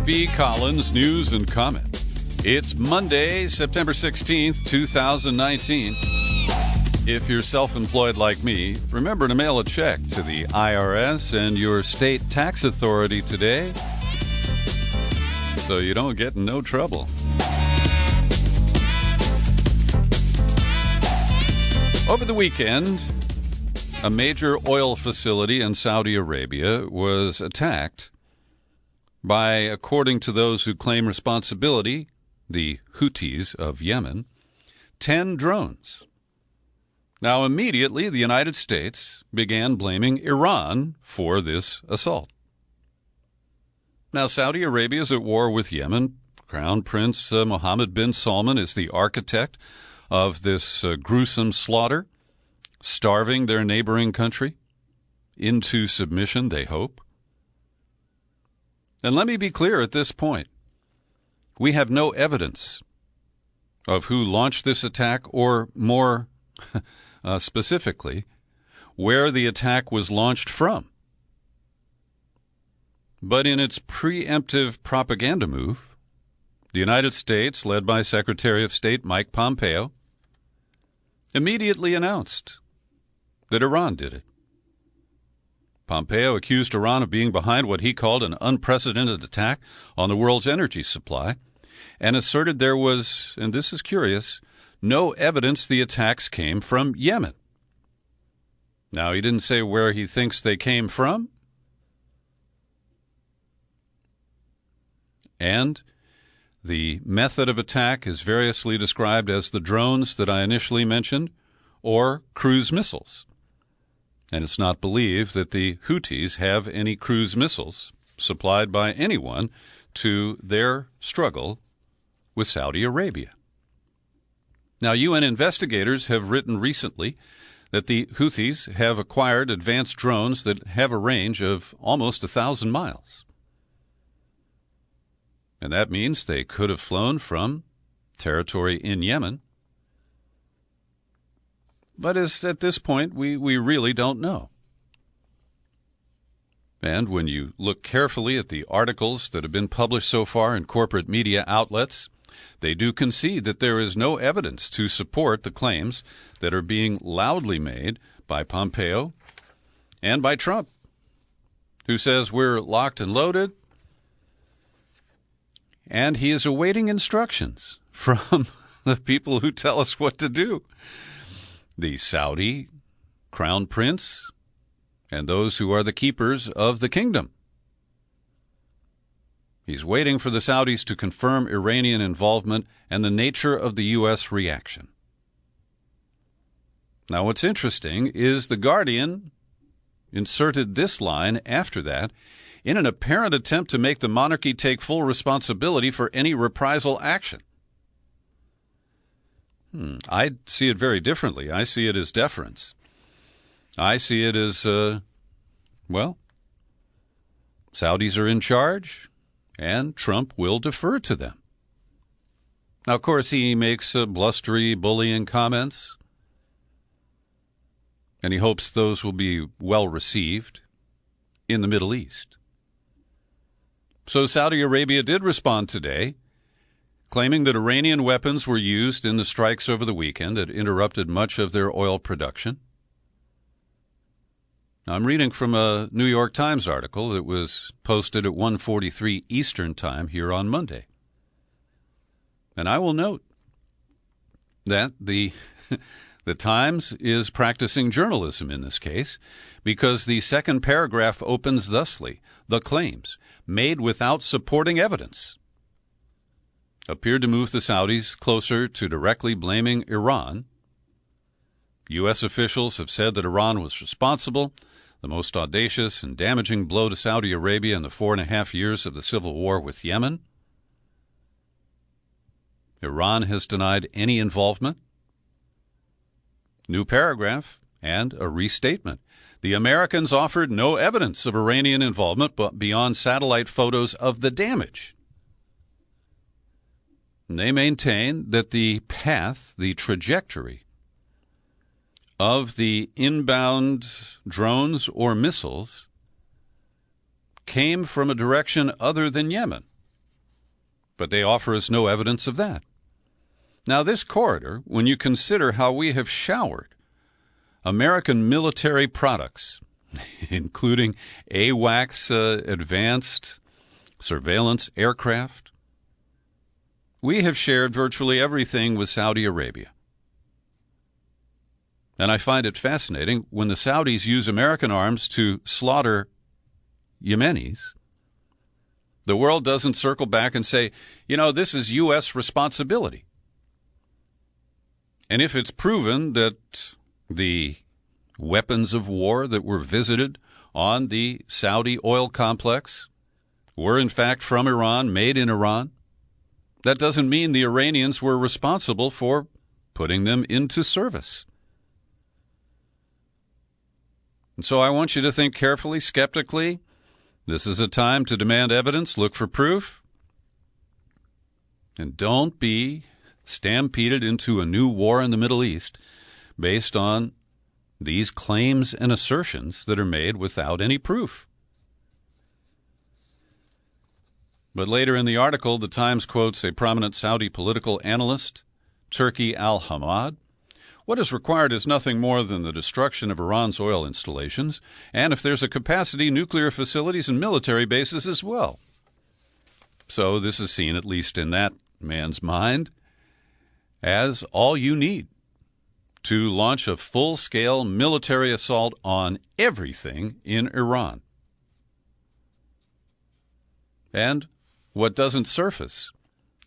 B. Collins News and Comment. It's Monday, September 16th, 2019. If you're self-employed like me, remember to mail a check to the IRS and your state tax authority today so you don't get in no trouble. Over the weekend, a major oil facility in Saudi Arabia was attacked by, according to those who claim responsibility, the Houthis of Yemen, 10 drones. Now, immediately, the United States began blaming Iran for this assault. Now, Saudi Arabia is at war with Yemen. Crown Prince Mohammed bin Salman is the architect of this gruesome slaughter, starving their neighboring country into submission, they hope. And let me be clear at this point. We have no evidence of who launched this attack or, more specifically, where the attack was launched from. But in its preemptive propaganda move, the United States, led by Secretary of State Mike Pompeo, immediately announced that Iran did it. Pompeo accused Iran of being behind what he called an unprecedented attack on the world's energy supply and asserted there was, and this is curious, no evidence the attacks came from Yemen. Now, he didn't say where he thinks they came from. And the method of attack is variously described as the drones that I initially mentioned or cruise missiles. And it's not believed that the Houthis have any cruise missiles supplied by anyone to their struggle with Saudi Arabia. Now, UN investigators have written recently that the Houthis have acquired advanced drones that have a range of almost 1,000 miles. And that means they could have flown from territory in Yemen. But at this point, we really don't know. And when you look carefully at the articles that have been published so far in corporate media outlets, they do concede that there is no evidence to support the claims that are being loudly made by Pompeo and by Trump, who says we're locked and loaded, and he is awaiting instructions from the people who tell us what to do. The Saudi crown prince and those who are the keepers of the kingdom. He's waiting for the Saudis to confirm Iranian involvement and the nature of the U.S. reaction. Now, what's interesting is The Guardian inserted this line after that in an apparent attempt to make the monarchy take full responsibility for any reprisal action. I see it very differently. I see it as deference. I see it as, Saudis are in charge, and Trump will defer to them. Now, of course, he makes blustery, bullying comments, and he hopes those will be well received in the Middle East. So Saudi Arabia did respond today, claiming that Iranian weapons were used in the strikes over the weekend that interrupted much of their oil production. Now, I'm reading from a New York Times article that was posted at 1:43 Eastern Time here on Monday. And I will note that the Times is practicing journalism in this case because the second paragraph opens thusly: the claims, made without supporting evidence, appeared to move the Saudis closer to directly blaming Iran. U.S. officials have said that Iran was responsible, the most audacious and damaging blow to Saudi Arabia in the 4.5 years of the civil war with Yemen. Iran has denied any involvement. New paragraph and a restatement. The Americans offered no evidence of Iranian involvement but beyond satellite photos of the damage. And they maintain that the path, the trajectory of the inbound drones or missiles came from a direction other than Yemen. But they offer us no evidence of that. Now, this corridor, when you consider how we have showered American military products, including AWACS advanced surveillance aircraft, we have shared virtually everything with Saudi Arabia. And I find it fascinating when the Saudis use American arms to slaughter Yemenis, the world doesn't circle back and say, this is U.S. responsibility. And if it's proven that the weapons of war that were visited on the Saudi oil complex were in fact from Iran, made in Iran, that doesn't mean the Iranians were responsible for putting them into service. And so I want you to think carefully, skeptically. This is a time to demand evidence, look for proof, and don't be stampeded into a new war in the Middle East based on these claims and assertions that are made without any proof. But later in the article, the Times quotes a prominent Saudi political analyst, Turki al-Hamad. What is required is nothing more than the destruction of Iran's oil installations, and if there's a capacity, nuclear facilities and military bases as well. So this is seen, at least in that man's mind, as all you need to launch a full-scale military assault on everything in Iran. And what doesn't surface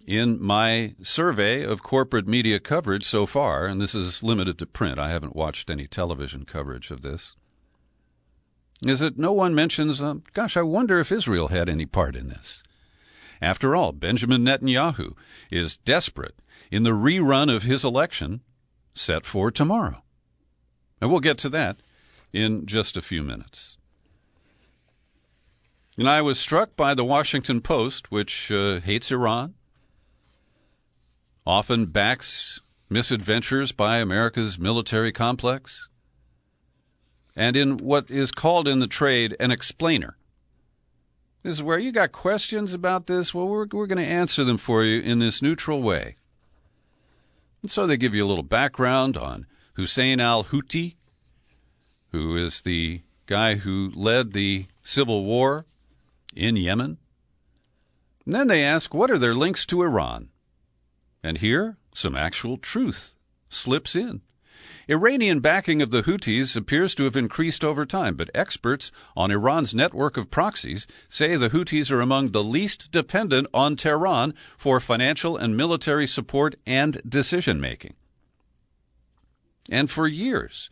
in my survey of corporate media coverage so far, and this is limited to print, I haven't watched any television coverage of this, is that no one mentions, I wonder if Israel had any part in this. After all, Benjamin Netanyahu is desperate in the rerun of his election set for tomorrow. And we'll get to that in just a few minutes. And I was struck by the Washington Post, which hates Iran, often backs misadventures by America's military complex, and in what is called in the trade an explainer. This is where you got questions about this. Well, we're going to answer them for you in this neutral way. And so they give you a little background on Hussein al-Houthi, who is the guy who led the civil war in Yemen. And then they ask, what are their links to Iran? And here, some actual truth slips in. Iranian backing of the Houthis appears to have increased over time, but experts on Iran's network of proxies say the Houthis are among the least dependent on Tehran for financial and military support and decision-making. And for years,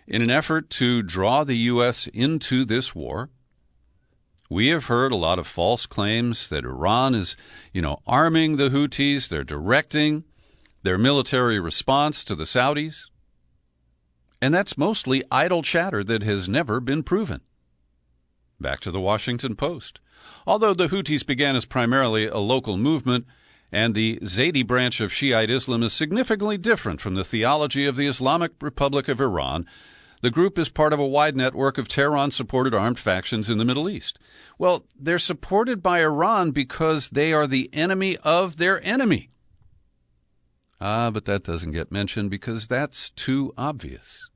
in an effort to draw the U.S. into this war, we have heard a lot of false claims that Iran is, arming the Houthis. They're directing their military response to the Saudis. And that's mostly idle chatter that has never been proven. Back to the Washington Post. Although the Houthis began as primarily a local movement, and the Zaidi branch of Shiite Islam is significantly different from the theology of the Islamic Republic of Iran, the group is part of a wide network of Tehran-supported armed factions in the Middle East. Well, they're supported by Iran because they are the enemy of their enemy. But that doesn't get mentioned because that's too obvious.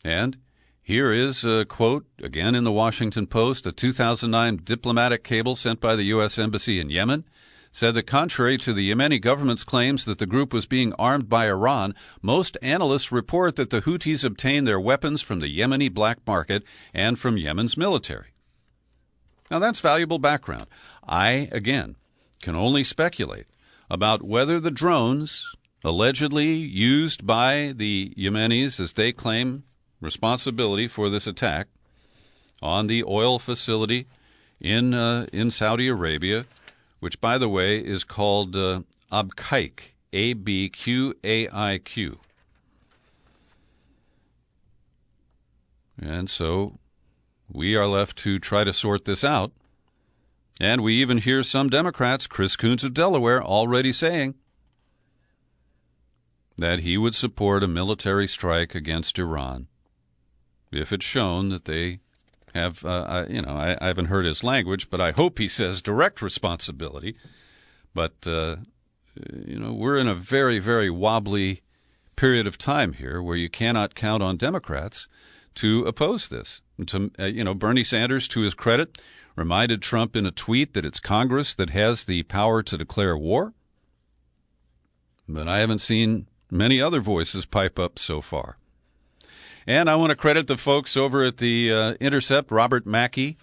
And here is a quote, again in the Washington Post, a 2009 diplomatic cable sent by the U.S. Embassy in Yemen said that contrary to the Yemeni government's claims that the group was being armed by Iran, most analysts report that the Houthis obtained their weapons from the Yemeni black market and from Yemen's military. Now, that's valuable background. I, again, can only speculate about whether the drones allegedly used by the Yemenis, as they claim responsibility for this attack on the oil facility in Saudi Arabia, which, by the way, is called Abqaiq, A-B-Q-A-I-Q. And so we are left to try to sort this out. And we even hear some Democrats, Chris Coons of Delaware, already saying that he would support a military strike against Iran if it's shown that they have, I haven't heard his language, but I hope he says direct responsibility. But, we're in a very, very wobbly period of time here where you cannot count on Democrats to oppose this. Bernie Sanders, to his credit, reminded Trump in a tweet that it's Congress that has the power to declare war. But I haven't seen many other voices pipe up so far. And I want to credit the folks over at the Intercept, Robert Mackey,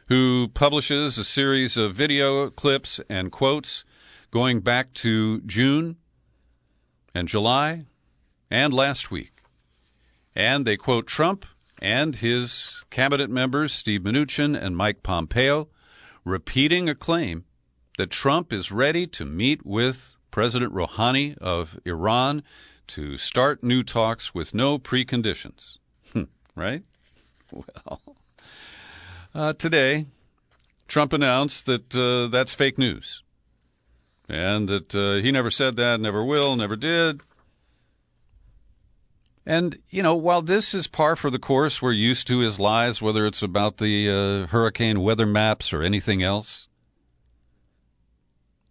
who publishes a series of video clips and quotes going back to June and July and last week. And they quote Trump and his cabinet members, Steve Mnuchin and Mike Pompeo, repeating a claim that Trump is ready to meet with President Rouhani of Iran to start new talks with no preconditions. Right? Well, today, Trump announced that that's fake news and that he never said that, never will, never did. And, while this is par for the course, we're used to his lies, whether it's about the hurricane weather maps or anything else.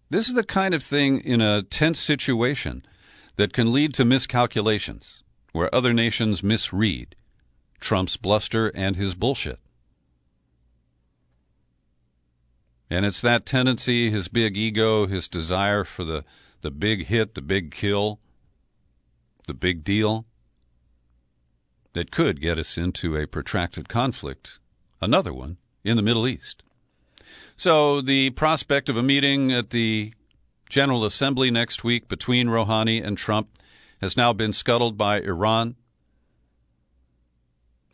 This is the kind of thing in a tense situation that can lead to miscalculations, where other nations misread Trump's bluster and his bullshit. And it's that tendency, his big ego, his desire for the big hit, the big kill, the big deal, that could get us into a protracted conflict, another one, in the Middle East. So the prospect of a meeting at the General Assembly next week between Rouhani and Trump has now been scuttled by Iran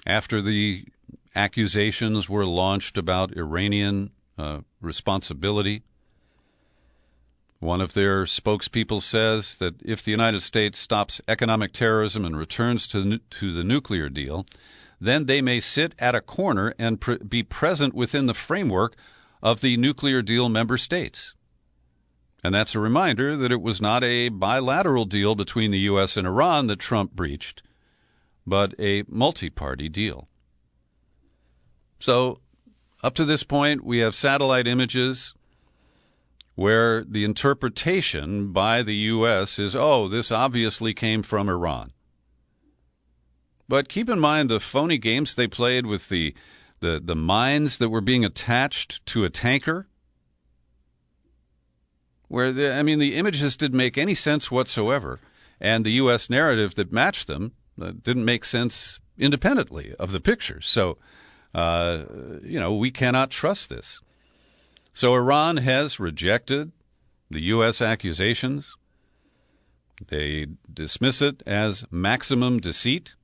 after the accusations were launched about Iranian responsibility. One of their spokespeople says that if the United States stops economic terrorism and returns to the nuclear deal, then they may sit at a corner and be present within the framework of the nuclear deal member states. And that's a reminder that it was not a bilateral deal between the U.S. and Iran that Trump breached, but a multi-party deal. So, up to this point, we have satellite images where the interpretation by the U.S. is, this obviously came from Iran. But keep in mind the phony games they played with the mines that were being attached to a tanker, where the images didn't make any sense whatsoever, and the U.S. narrative that matched them didn't make sense independently of the pictures. So, we cannot trust this. So Iran has rejected the U.S. accusations. They dismiss it as maximum deceit.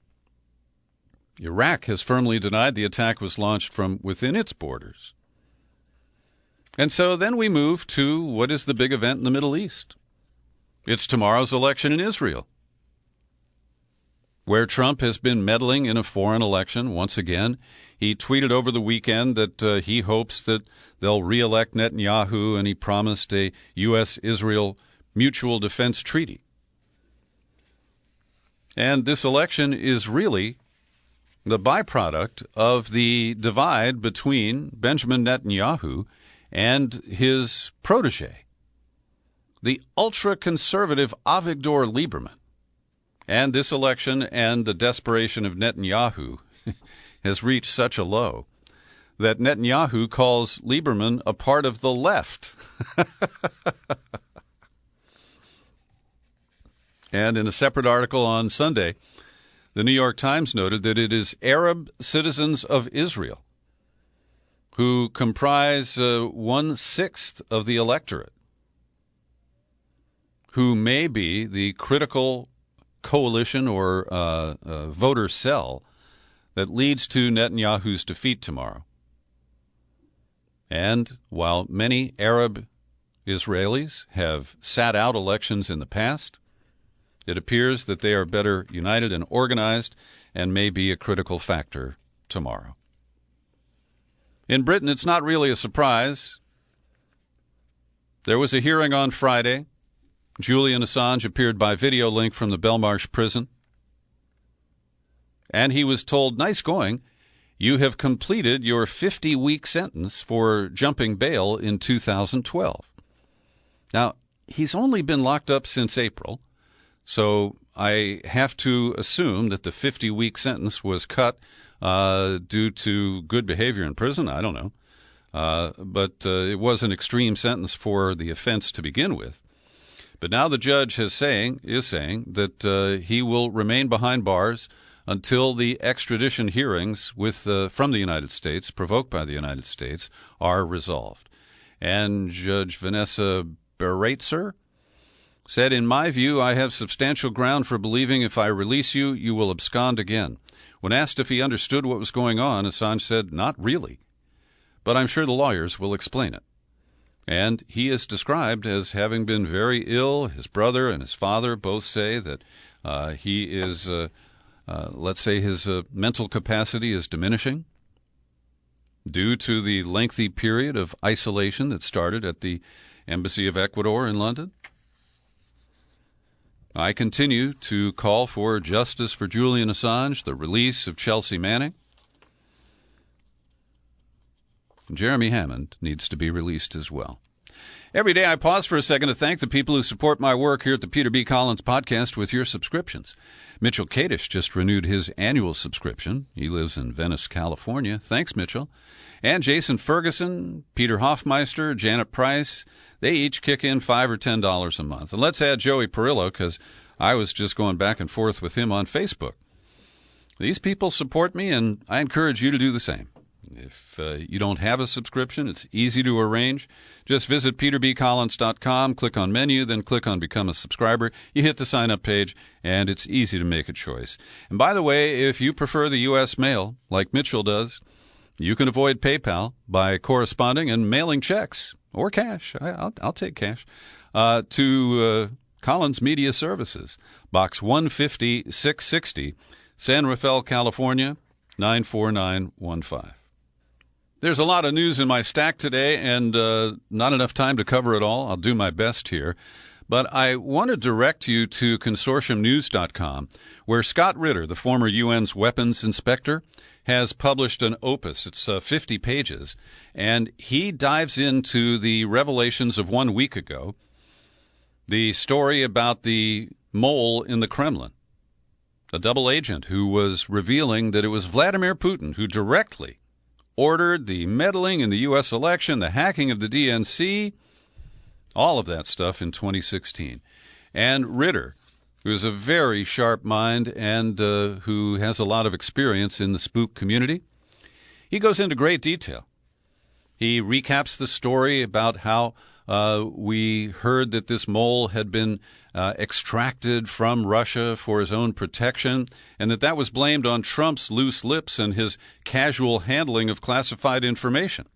Iraq has firmly denied the attack was launched from within its borders. And so then we move to what is the big event in the Middle East. It's tomorrow's election in Israel, where Trump has been meddling in a foreign election once again. He tweeted over the weekend that he hopes that they'll re-elect Netanyahu, and he promised a U.S.-Israel mutual defense treaty. And this election is really the byproduct of the divide between Benjamin Netanyahu and his protege, the ultra-conservative Avigdor Lieberman. And this election and the desperation of Netanyahu has reached such a low that Netanyahu calls Lieberman a part of the left. And in a separate article on Sunday, the New York Times noted that it is Arab citizens of Israel who comprise 1/6 of the electorate who may be the critical coalition or voter cell that leads to Netanyahu's defeat tomorrow. And while many Arab Israelis have sat out elections in the past, it appears that they are better united and organized and may be a critical factor tomorrow. In Britain, it's not really a surprise. There was a hearing on Friday. Julian Assange appeared by video link from the Belmarsh prison. And he was told, nice going, You have completed your 50-week sentence for jumping bail in 2012. Now, he's only been locked up since April, so I have to assume that the 50-week sentence was cut due to good behavior in prison. I don't know. But it was an extreme sentence for the offense to begin with. But now the judge is saying that he will remain behind bars until the extradition hearings from the United States, provoked by the United States, are resolved. And Judge Vanessa Beratzer said, "In my view, I have substantial ground for believing if I release you, you will abscond again." When asked if he understood what was going on, Assange said, "Not really, but I'm sure the lawyers will explain it." And he is described as having been very ill. His brother and his father both say that he is, let's say, his mental capacity is diminishing due to the lengthy period of isolation that started at the Embassy of Ecuador in London. I continue to call for justice for Julian Assange, the release of Chelsea Manning. Jeremy Hammond needs to be released as well. Every day I pause for a second to thank the people who support my work here at the Peter B. Collins Podcast with your subscriptions. Mitchell Kadish just renewed his annual subscription. He lives in Venice, California. Thanks, Mitchell. And Jason Ferguson, Peter Hoffmeister, Janet Price, they each kick in $5 or $10 a month. And let's add Joey Perillo, because I was just going back and forth with him on Facebook. These people support me, and I encourage you to do the same. If you don't have a subscription, it's easy to arrange. Just visit peterbcollins.com, click on menu, then click on Become a Subscriber. You hit the sign-up page, and it's easy to make a choice. And by the way, if you prefer the U.S. mail, like Mitchell does, you can avoid PayPal by corresponding and mailing checks or cash. I'll take cash to Collins Media Services, Box 150, 660, San Rafael, California, 94915. There's a lot of news in my stack today, and not enough time to cover it all. I'll do my best here. But I want to direct you to consortiumnews.com, where Scott Ritter, the former UN's weapons inspector, has published an opus. It's 50 pages, and he dives into the revelations of 1 week ago, the story about the mole in the Kremlin, a double agent who was revealing that it was Vladimir Putin who directly ordered the meddling in the U.S. election, the hacking of the DNC, all of that stuff in 2016. And Ritter, who is a very sharp mind and who has a lot of experience in the spook community, he goes into great detail. He recaps the story about how we heard that this mole had been extracted from Russia for his own protection, and that was blamed on Trump's loose lips and his casual handling of classified information.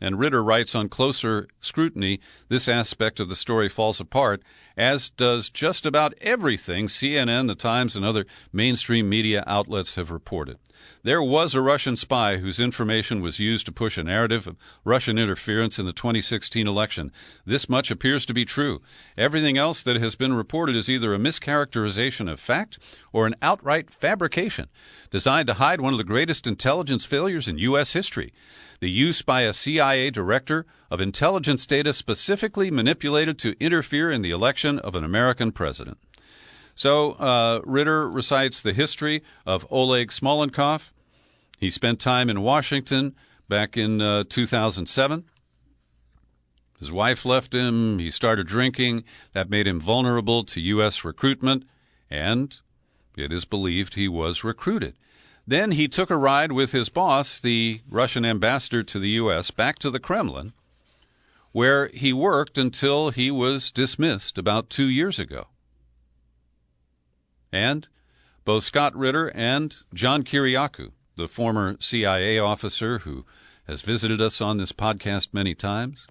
And Ritter writes, on closer scrutiny, this aspect of the story falls apart, as does just about everything CNN, The Times, and other mainstream media outlets have reported. There was a Russian spy whose information was used to push a narrative of Russian interference in the 2016 election. This much appears to be true. Everything else that has been reported is either a mischaracterization of fact or an outright fabrication designed to hide one of the greatest intelligence failures in U.S. history: the use by a CIA director of intelligence data specifically manipulated to interfere in the election of an American president. So Ritter recites the history of Oleg Smolenkov. He spent time in Washington back in 2007. His wife left him. He started drinking. That made him vulnerable to U.S. recruitment, and it is believed he was recruited. Then he took a ride with his boss, the Russian ambassador to the U.S., back to the Kremlin, where he worked until he was dismissed about 2 years ago. And both Scott Ritter and John Kiriakou, the former CIA officer who has visited us on this podcast many times,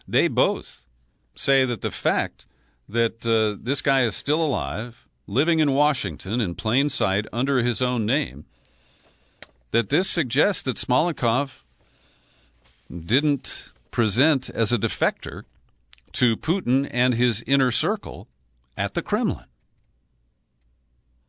they both say that the fact that this guy is still alive, living in Washington in plain sight under his own name, that this suggests that Smolenkov didn't present as a defector to Putin and his inner circle at the Kremlin.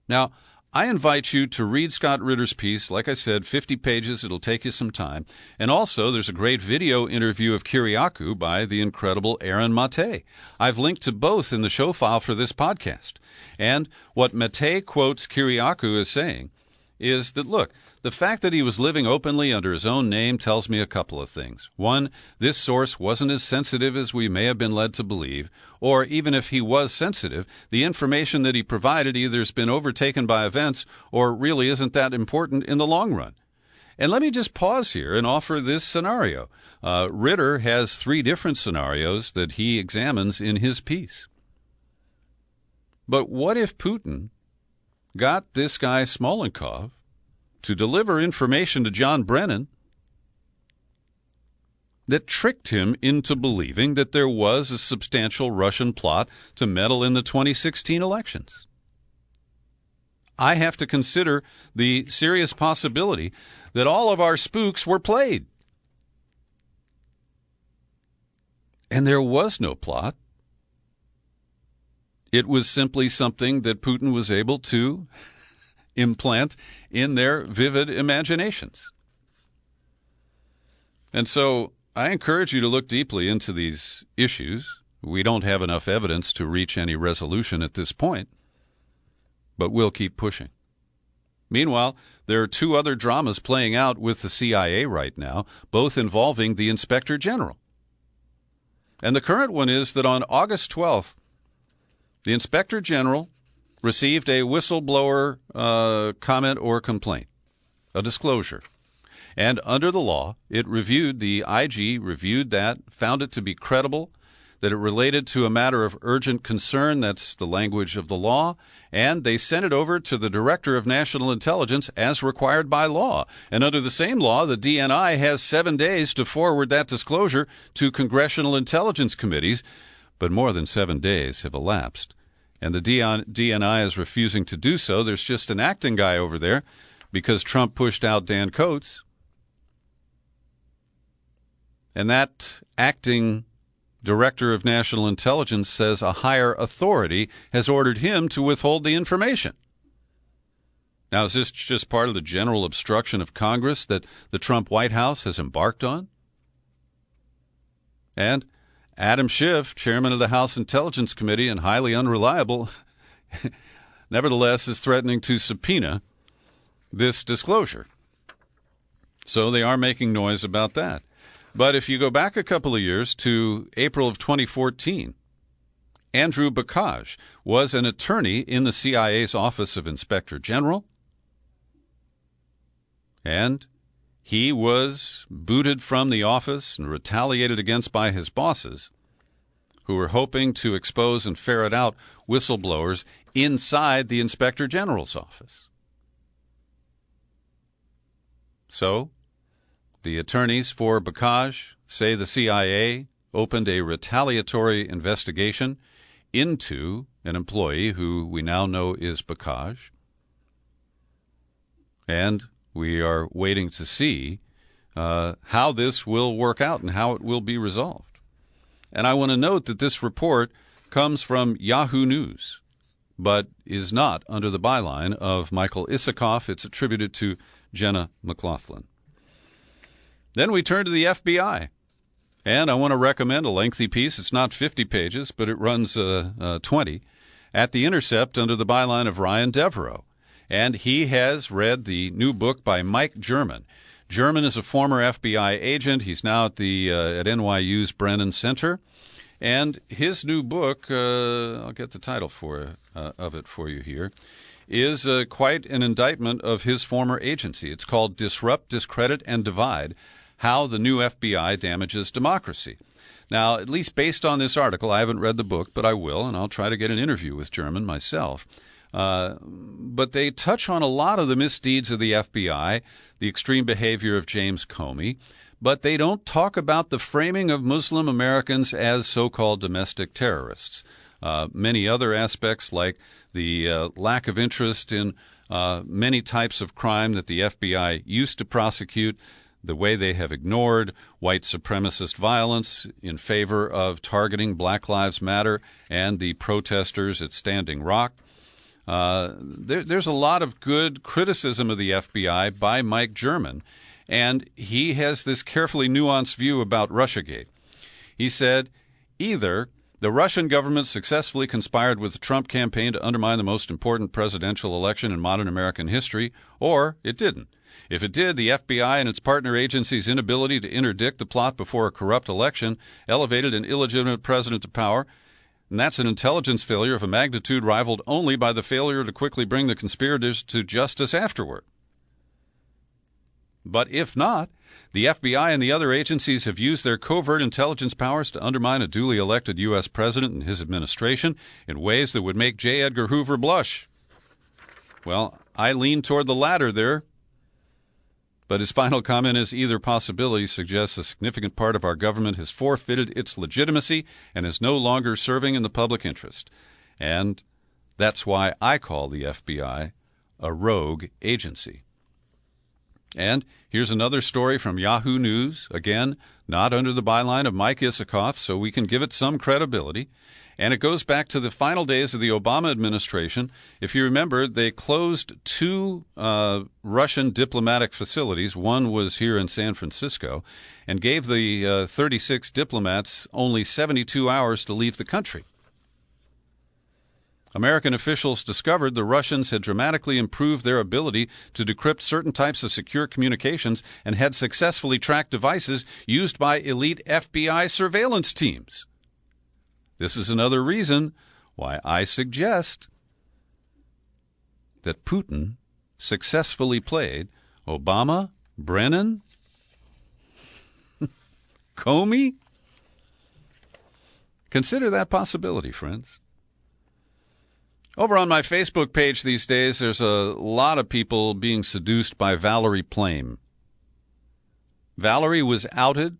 Now, I invite you to read Scott Ritter's piece. Like I said, 50 pages. It'll take you some time. And also, there's a great video interview of Kyriakou by the incredible Aaron Mate. I've linked to both in the show file for this podcast. And what Mate quotes Kyriakou as saying is that, look, the fact that he was living openly under his own name tells me a couple of things. One, this source wasn't as sensitive as we may have been led to believe, or even if he was sensitive, the information that he provided either has been overtaken by events or really isn't that important in the long run. And let me just pause here and offer this scenario. Ritter has 3 different scenarios that he examines in his piece. But what if Putin got this guy Smolenkov to deliver information to John Brennan that tricked him into believing that there was a substantial Russian plot to meddle in the 2016 elections? I have to consider the serious possibility that all of our spooks were played. And there was no plot. It was simply something that Putin was able to implant in their vivid imaginations. And so I encourage you to look deeply into these issues. We don't have enough evidence to reach any resolution at this point, but we'll keep pushing. Meanwhile, there are 2 other dramas playing out with the CIA right now, both involving the Inspector General. And the current one is that on August 12th, the Inspector General received a whistleblower comment or complaint, a disclosure. And under the law, the IG reviewed that, found it to be credible, that it related to a matter of urgent concern, that's the language of the law, and they sent it over to the Director of National Intelligence as required by law. And under the same law, the DNI has 7 days to forward that disclosure to congressional intelligence committees, but more than 7 days have elapsed. And the DNI is refusing to do so. There's just an acting guy over there because Trump pushed out Dan Coates. And that acting Director of National Intelligence says a higher authority has ordered him to withhold the information. Now, is this just part of the general obstruction of Congress that the Trump White House has embarked on? And Adam Schiff, chairman of the House Intelligence Committee and highly unreliable, nevertheless is threatening to subpoena this disclosure. So they are making noise about that. But if you go back a couple of years to April of 2014, Andrew Bakaj was an attorney in the CIA's Office of Inspector General, and he was booted from the office and retaliated against by his bosses, who were hoping to expose and ferret out whistleblowers inside the Inspector General's office. So, the attorneys for Bakaj say the CIA opened a retaliatory investigation into an employee who we now know is Bakaj, and we are waiting to see how this will work out and how it will be resolved. And I want to note that this report comes from Yahoo News, but is not under the byline of Michael Isikoff. It's attributed to Jenna McLaughlin. Then we turn to the FBI, and I want to recommend a lengthy piece. It's not 50 pages, but it runs 20, at The Intercept under the byline of Ryan Devereaux. And he has read the new book by Mike German. German is a former FBI agent. He's now at NYU's Brennan Center. And his new book, I'll get the title of it for you here, is quite an indictment of his former agency. It's called Disrupt, Discredit, and Divide: How the New FBI Damages Democracy. Now, at least based on this article, I haven't read the book, but I will, and I'll try to get an interview with German myself. But they touch on a lot of the misdeeds of the FBI, the extreme behavior of James Comey, but they don't talk about the framing of Muslim Americans as so-called domestic terrorists. Many other aspects, like the lack of interest in many types of crime that the FBI used to prosecute, the way they have ignored white supremacist violence in favor of targeting Black Lives Matter and the protesters at Standing Rock. There's a lot of good criticism of the FBI by Mike German, and he has this carefully nuanced view about Russiagate. He said, either the Russian government successfully conspired with the Trump campaign to undermine the most important presidential election in modern American history, or it didn't. If it did, the FBI and its partner agencies' inability to interdict the plot before a corrupt election elevated an illegitimate president to power, and that's an intelligence failure of a magnitude rivaled only by the failure to quickly bring the conspirators to justice afterward. But if not, the FBI and the other agencies have used their covert intelligence powers to undermine a duly elected U.S. president and his administration in ways that would make J. Edgar Hoover blush. Well, I lean toward the latter there. But his final comment is either possibility suggests a significant part of our government has forfeited its legitimacy and is no longer serving in the public interest. And that's why I call the FBI a rogue agency. And here's another story from Yahoo News, again, not under the byline of Mike Isikoff, so we can give it some credibility. And it goes back to the final days of the Obama administration. If you remember, they closed two Russian diplomatic facilities. One was here in San Francisco, and gave the 36 diplomats only 72 hours to leave the country. American officials discovered the Russians had dramatically improved their ability to decrypt certain types of secure communications and had successfully tracked devices used by elite FBI surveillance teams. This is another reason why I suggest that Putin successfully played Obama, Brennan, Comey. Consider that possibility, friends. Over on my Facebook page these days, there's a lot of people being seduced by Valerie Plame. Valerie was outed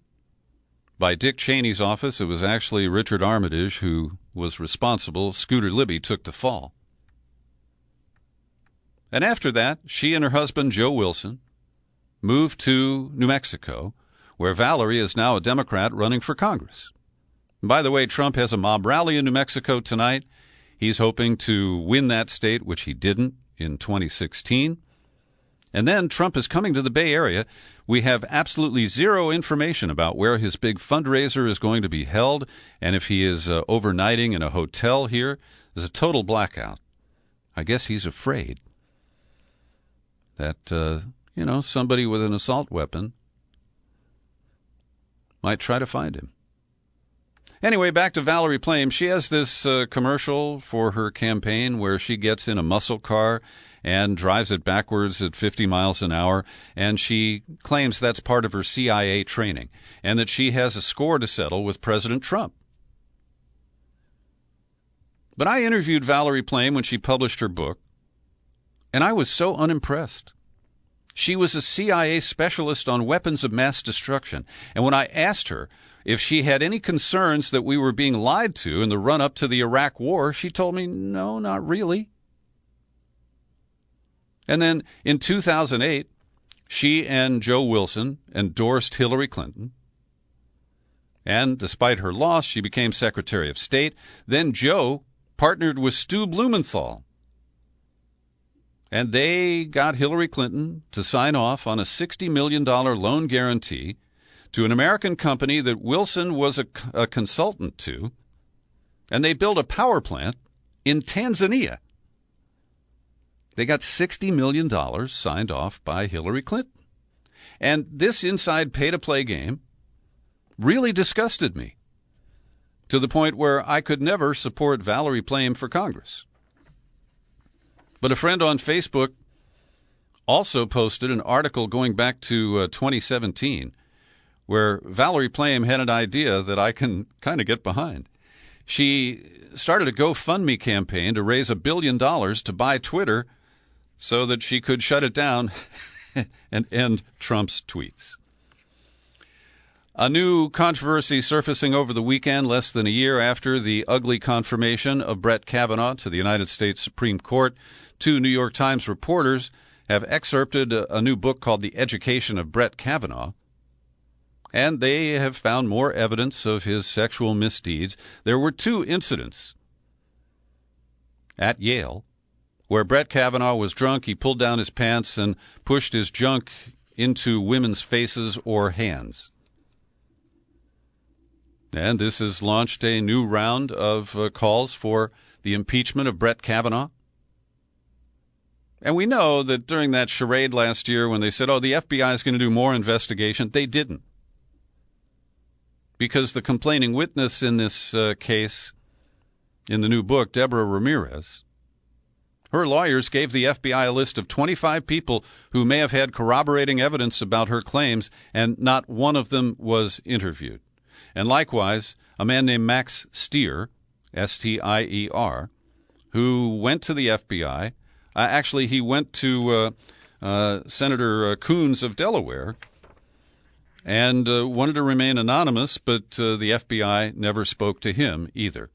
by Dick Cheney's office. It was actually Richard Armitage who was responsible. Scooter Libby took the fall. And after that, she and her husband, Joe Wilson, moved to New Mexico, where Valerie is now a Democrat running for Congress. And by the way, Trump has a mob rally in New Mexico tonight. He's hoping to win that state, which he didn't in 2016. And then Trump is coming to the Bay Area. We have absolutely zero information about where his big fundraiser is going to be held and if he is overnighting in a hotel here. There's a total blackout. I guess he's afraid that, somebody with an assault weapon might try to find him. Anyway, back to Valerie Plame. She has this commercial for her campaign where she gets in a muscle car and drives it backwards at 50 miles an hour, and she claims that's part of her CIA training and that she has a score to settle with President Trump. But I interviewed Valerie Plame when she published her book, and I was so unimpressed. She was a CIA specialist on weapons of mass destruction, and when I asked her if she had any concerns that we were being lied to in the run-up to the Iraq War, she told me, no, not really. And then in 2008, she and Joe Wilson endorsed Hillary Clinton. And despite her loss, she became Secretary of State. Then Joe partnered with Stu Blumenthal. And they got Hillary Clinton to sign off on a $60 million loan guarantee to an American company that Wilson was a consultant to, and they built a power plant in Tanzania. They got $60 million signed off by Hillary Clinton. And this inside pay-to-play game really disgusted me to the point where I could never support Valerie Plame for Congress. But a friend on Facebook also posted an article going back to 2017 where Valerie Plame had an idea that I can kind of get behind. She started a GoFundMe campaign to raise $1 billion to buy Twitter so that she could shut it down and end Trump's tweets. A new controversy surfacing over the weekend, less than a year after the ugly confirmation of Brett Kavanaugh to the United States Supreme Court. Two New York Times reporters have excerpted a new book called The Education of Brett Kavanaugh, and they have found more evidence of his sexual misdeeds. There were two incidents at Yale where Brett Kavanaugh was drunk. He pulled down his pants and pushed his junk into women's faces or hands. And this has launched a new round of calls for the impeachment of Brett Kavanaugh. And we know that during that charade last year when they said, the FBI is going to do more investigation, they didn't. Because the complaining witness in this case, in the new book, Deborah Ramirez, her lawyers gave the FBI a list of 25 people who may have had corroborating evidence about her claims, and not one of them was interviewed. And likewise, a man named Max Stier, S-T-I-E-R, who went to the FBI. Actually, he went to Senator Coons of Delaware and wanted to remain anonymous, but the FBI never spoke to him either.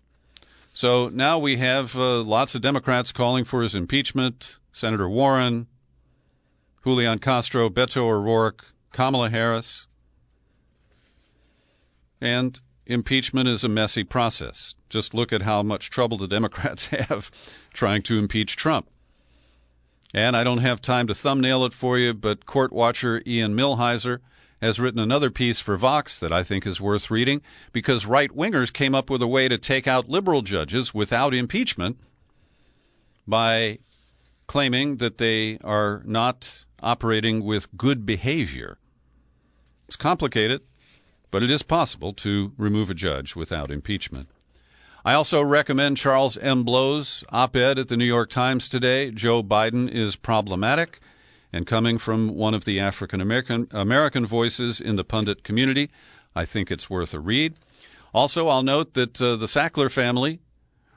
So now we have lots of Democrats calling for his impeachment. Senator Warren, Julian Castro, Beto O'Rourke, Kamala Harris. And impeachment is a messy process. Just look at how much trouble the Democrats have trying to impeach Trump. And I don't have time to thumbnail it for you, but court watcher Ian Millhiser has written another piece for Vox that I think is worth reading, because right-wingers came up with a way to take out liberal judges without impeachment by claiming that they are not operating with good behavior. It's complicated, but it is possible to remove a judge without impeachment. I also recommend Charles M. Blow's op-ed at the New York Times today, Joe Biden is Problematic, and coming from one of the African-American voices in the pundit community, I think it's worth a read. Also, I'll note that the Sackler family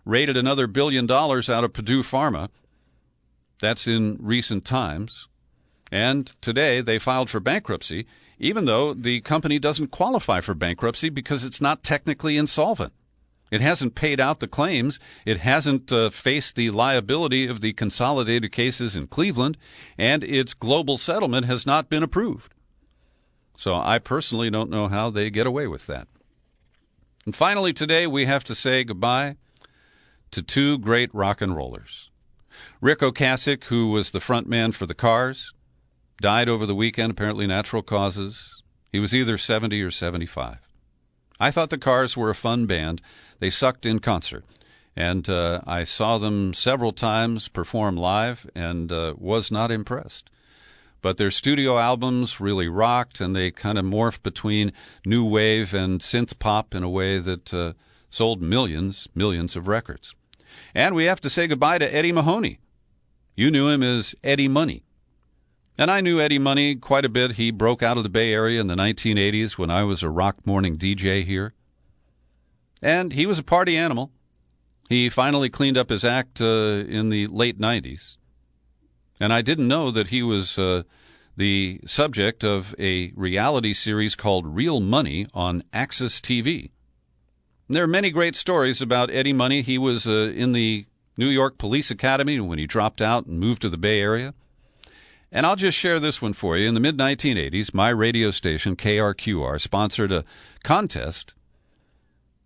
raided another $1 billion out of Purdue Pharma. That's in recent times. And today they filed for bankruptcy, even though the company doesn't qualify for bankruptcy because it's not technically insolvent. It hasn't paid out the claims. It hasn't faced the liability of the consolidated cases in Cleveland, and its global settlement has not been approved. So I personally don't know how they get away with that. And finally today we have to say goodbye to two great rock and rollers. Rick Ocasek, who was the front man for the Cars, died over the weekend, apparently natural causes. He was either 70 or 75. I thought the Cars were a fun band. They sucked in concert. And I saw them several times perform live and was not impressed. But their studio albums really rocked, and they kind of morphed between new wave and synth pop in a way that sold millions of records. And we have to say goodbye to Eddie Mahoney. You knew him as Eddie Money. And I knew Eddie Money quite a bit. He broke out of the Bay Area in the 1980s when I was a rock morning DJ here. And he was a party animal. He finally cleaned up his act in the late 90s. And I didn't know that he was the subject of a reality series called Real Money on Access TV. There are many great stories about Eddie Money. He was in the New York Police Academy when he dropped out and moved to the Bay Area. And I'll just share this one for you. In the mid-1980s, my radio station, KRQR, sponsored a contest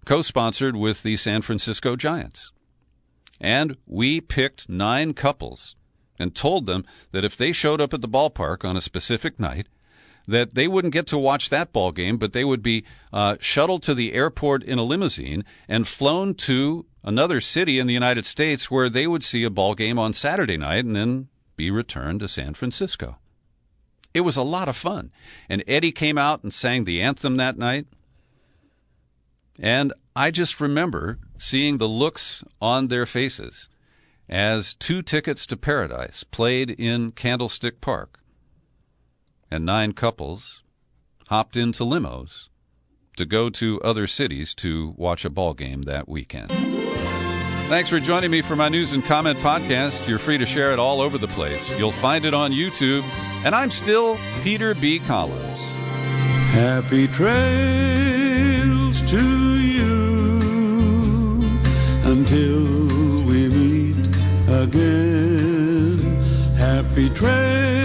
co-sponsored with the San Francisco Giants. And we picked 9 couples and told them that if they showed up at the ballpark on a specific night, that they wouldn't get to watch that ball game, but they would be shuttled to the airport in a limousine and flown to another city in the United States where they would see a ball game on Saturday night and then be returned to San Francisco. It was a lot of fun. And Eddie came out and sang the anthem that night. And I just remember seeing the looks on their faces as 2 Tickets to Paradise played in Candlestick Park. And 9 couples hopped into limos to go to other cities to watch a ball game that weekend. Thanks for joining me for my news and comment podcast. You're free to share it all over the place. You'll find it on YouTube. And I'm still Peter B. Collins. Happy trails to you until we meet again. Happy trails.